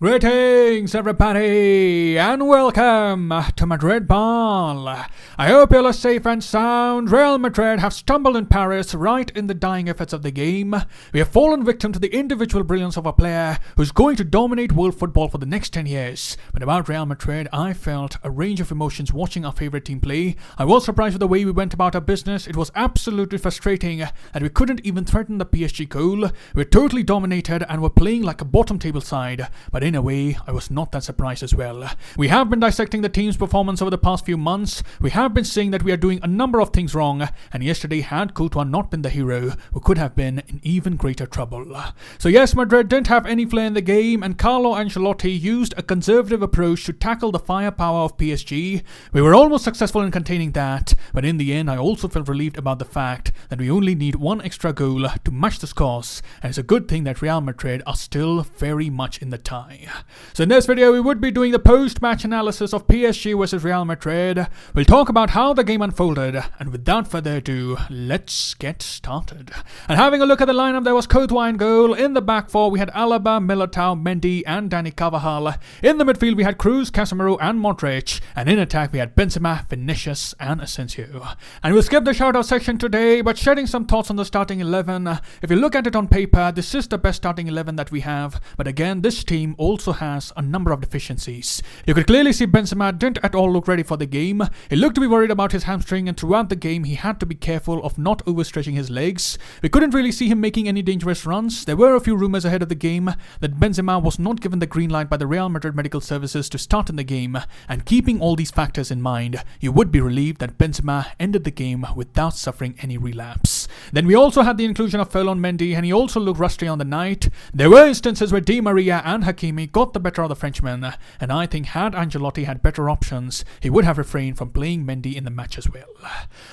Greetings everybody and welcome to Madrid Ball. I hope you're all safe and sound. Real Madrid have stumbled in Paris right in the dying efforts of the game. We have fallen victim to the individual brilliance of a player who's going to dominate world football for the next 10 years. But about Real Madrid, I felt a range of emotions watching our favourite team play. I was surprised with the way we went about our business. It was absolutely frustrating that we couldn't even threaten the PSG goal. We were totally dominated and were playing like a bottom table side. But in a way, I was not that surprised as well. We have been dissecting the team's performance over the past few months. We have been saying that we are doing a number of things wrong, and yesterday had Courtois not been the hero, we could have been in even greater trouble. So yes, Madrid didn't have any flair in the game, and Carlo Ancelotti used a conservative approach to tackle the firepower of PSG. We were almost successful in containing that, but in the end I also felt relieved about the fact that we only need one extra goal to match the scores, and it's a good thing that Real Madrid are still very much in the tie. So in this video we would be doing the post-match analysis of PSG versus Real Madrid. We'll talk about how the game unfolded, and without further ado, let's get started. And having a look at the lineup, there was Courtois in goal. In the back four we had Alaba, Militao, Mendy and Dani Carvajal. In the midfield we had Kroos, Casemiro and Modric, and in attack we had Benzema, Vinicius and Asensio. And we'll skip the shout-out section today, but shedding some thoughts on the starting 11. If you look at it on paper, this is the best starting 11 that we have, but again this team also has a number of deficiencies. You could clearly see Benzema didn't at all look ready for the game. He looked to be worried about his hamstring, and throughout the game he had to be careful of not overstretching his legs. We couldn't really see him making any dangerous runs. There were a few rumors ahead of the game that Benzema was not given the green light by the Real Madrid medical services to start in the game, and keeping all these factors in mind, you would be relieved that Benzema ended the game without suffering any relapse. Then we also had the inclusion of Ferland Mendy, and he also looked rusty on the night. There were instances where Di Maria and Hakimi got the better of the Frenchman, and I think had Ancelotti had better options, he would have refrained from playing Mendy in the match as well.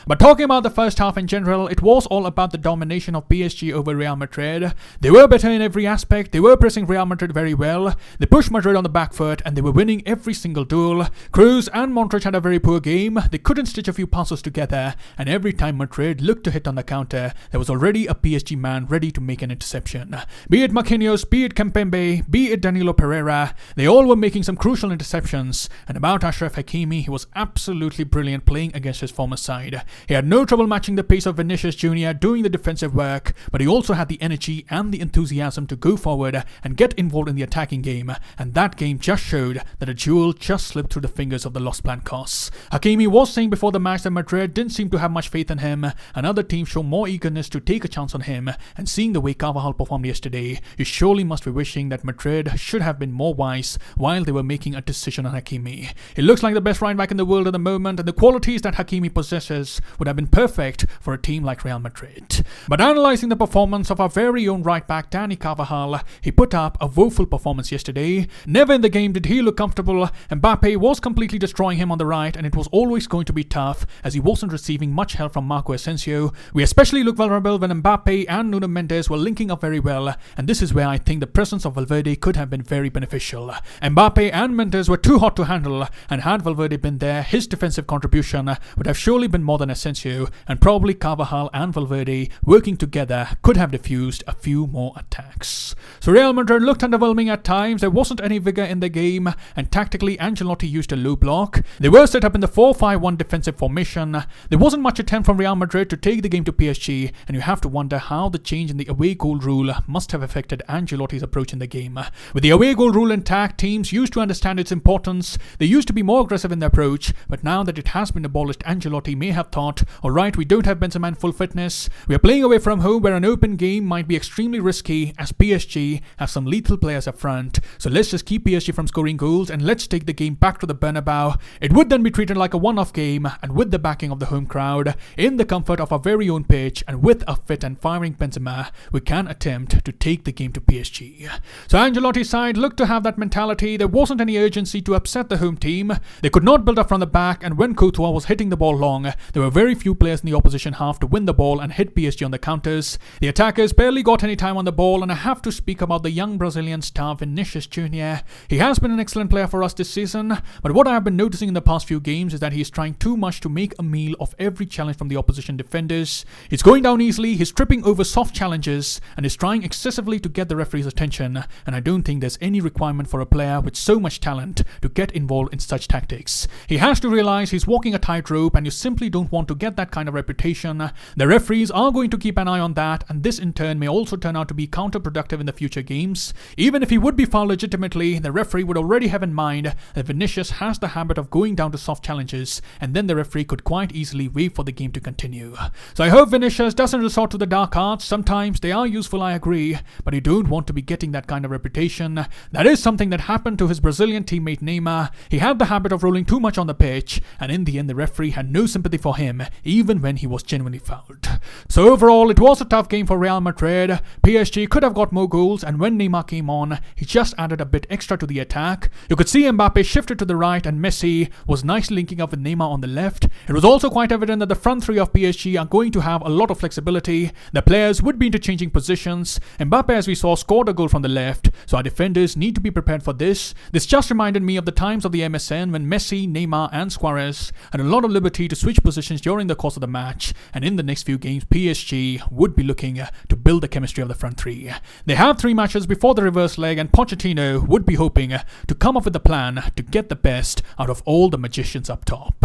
But talking about the first half in general, it was all about the domination of PSG over Real Madrid. They were better in every aspect. They were pressing Real Madrid very well. They pushed Madrid on the back foot, and they were winning every single duel. Kroos and Modric had a very poor game. They couldn't stitch a few passes together, and every time Madrid looked to hit on the counter, there was already a PSG man ready to make an interception. Be it Marquinhos, be it Kimpembe, be it Danilo Pereira, they all were making some crucial interceptions. And about Achraf Hakimi, he was absolutely brilliant playing against his former side. He had no trouble matching the pace of Vinicius Jr. doing the defensive work, but he also had the energy and the enthusiasm to go forward and get involved in the attacking game, and that game just showed that a jewel just slipped through the fingers of the Los Blancos. Hakimi was saying before the match that Madrid didn't seem to have much faith in him, and other teams show more eagerness to take a chance on him, and seeing the way Carvajal performed yesterday, you surely must be wishing that Madrid should have been more wise while they were making a decision on Hakimi. He looks like the best right back in the world at the moment, and the qualities that Hakimi possesses would have been perfect for a team like Real Madrid. But analysing the performance of our very own right back Dani Carvajal, he put up a woeful performance yesterday. Never in the game did he look comfortable. Mbappe was completely destroying him on the right, and it was always going to be tough as he wasn't receiving much help from Marco Asensio. We especially looked vulnerable when Mbappe and Nuno Mendes were linking up very well, and this is where I think the presence of Valverde could have been very beneficial. Mbappe and Mendes were too hot to handle, and had Valverde been there, his defensive contribution would have surely been more than Asensio, and probably Carvajal and Valverde working together could have diffused a few more attacks. So Real Madrid looked underwhelming at times. There wasn't any vigor in the game, and tactically Ancelotti used a low block. They were set up in the 4-5-1 defensive formation. There wasn't much attempt from Real Madrid to take the game to PSG, and you have to wonder how the change in the away goal rule must have affected Ancelotti's approach in the game. With the away goal rule intact, teams used to understand its importance. They used to be more aggressive in their approach, but now that it has been abolished, Ancelotti may have thought, alright, we don't have Benzema in full fitness. We are playing away from home where an open game might be extremely risky, as PSG have some lethal players up front. So let's just keep PSG from scoring goals, and let's take the game back to the Bernabeu. It would then be treated like a one-off game, and with the backing of the home crowd, in the comfort of our very own pitch, and with a fit and firing Benzema, we can attempt to take the game to PSG. So Ancelotti's side looked to have that mentality. There wasn't any urgency to upset the home team. They could not build up from the back, and when Courtois was hitting the ball long, there were very few players in the opposition half to win the ball and hit PSG on the counters. The attackers barely got any time on the ball, and I have to speak about the young Brazilian star Vinicius Jr. He has been an excellent player for us this season, but what I have been noticing in the past few games is that he is trying too much to make a meal of every challenge from the opposition defenders. He's He's going down easily, he's tripping over soft challenges, and is trying excessively to get the referee's attention, and I don't think there's any requirement for a player with so much talent to get involved in such tactics. He has to realize he's walking a tightrope, and you simply don't want to get that kind of reputation. The referees are going to keep an eye on that, and this in turn may also turn out to be counterproductive in the future games. Even if he would be fouled legitimately, the referee would already have in mind that Vinicius has the habit of going down to soft challenges, and then the referee could quite easily wait for the game to continue. So I hope Vinicius doesn't resort to the dark arts. Sometimes they are useful, I agree, but you don't want to be getting that kind of reputation. That is something that happened to his Brazilian teammate Neymar. He had the habit of rolling too much on the pitch, and in the end the referee had no sympathy for him, even when he was genuinely fouled. So overall, it was a tough game for Real Madrid. PSG could have got more goals, and when Neymar came on, he just added a bit extra to the attack. You could see Mbappe shifted to the right, and Messi was nicely linking up with Neymar on the left. It was also quite evident that the front three of PSG are going to have a lot of flexibility. The players would be interchanging positions. Mbappe, as we saw, scored a goal from the left, so our defenders need to be prepared for this. This just reminded me of the times of the MSN when Messi, Neymar and Suarez had a lot of liberty to switch positions during the course of the match, and in the next few games PSG would be looking to build the chemistry of the front three. They have 3 matches before the reverse leg, and Pochettino would be hoping to come up with a plan to get the best out of all the magicians up top.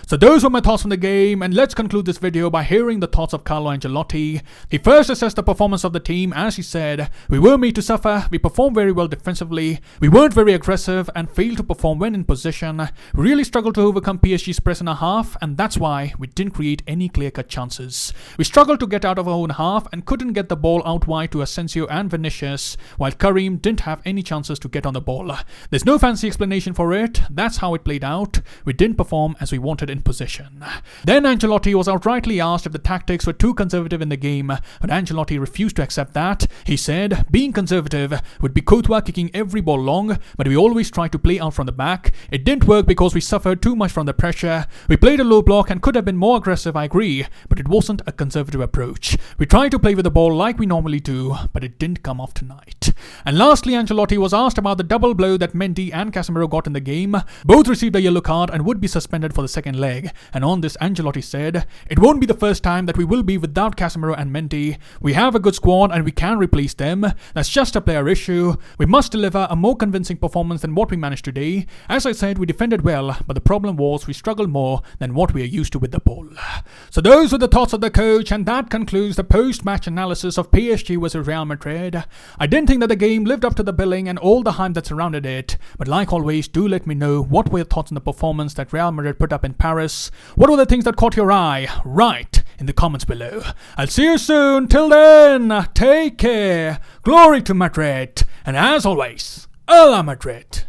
So those were my thoughts on the game, and let's conclude this video by hearing the thoughts of Carlo Ancelotti. He first assessed the performance of the team. As he said, we were made to suffer, we performed very well defensively, we weren't very aggressive and failed to perform when in possession. We really struggled to overcome PSG's press in our half, and that's why we didn't create any clear-cut chances. We struggled to get out of our own half and couldn't get the ball out wide to Asensio and Vinicius, while Karim didn't have any chances to get on the ball. There's no fancy explanation for it, that's how it played out. We didn't perform as we wanted in possession. Then Ancelotti was outrightly asked if the tactics were too conservative in the game, but Ancelotti refused to accept that. He said being conservative would be Courtois kicking every ball long, but we always tried to play out from the back. It didn't work because we suffered too much from the pressure. We played a low block and could have been more aggressive, I agree, but it wasn't a conservative approach. We tried to play with the ball like we normally do, but it didn't come off tonight. And lastly, Ancelotti was asked about the double blow that Mendy and Casemiro got in the game. Both received a yellow card and would be suspended for the second leg, and on this Ancelotti said, "It won't be the first time that we will be without Casemiro and Mendy. We have a good squad and we can replace them. That's just a player issue. We must deliver a more convincing performance than what we managed today. As I said, we defended well, but the problem was we struggled more than what we are used to with the ball." So those were the thoughts of the coach, and that concludes the post-match analysis of PSG vs Real Madrid. I didn't think that the game lived up to the billing and all the hype that surrounded it, but like always, do let me know what were your thoughts on the performance that Real Madrid put up in Paris. What were the things that caught your eye? Right in the comments below. I'll see you soon. Till then, take care. Glory to Madrid, and as always, Hola Madrid.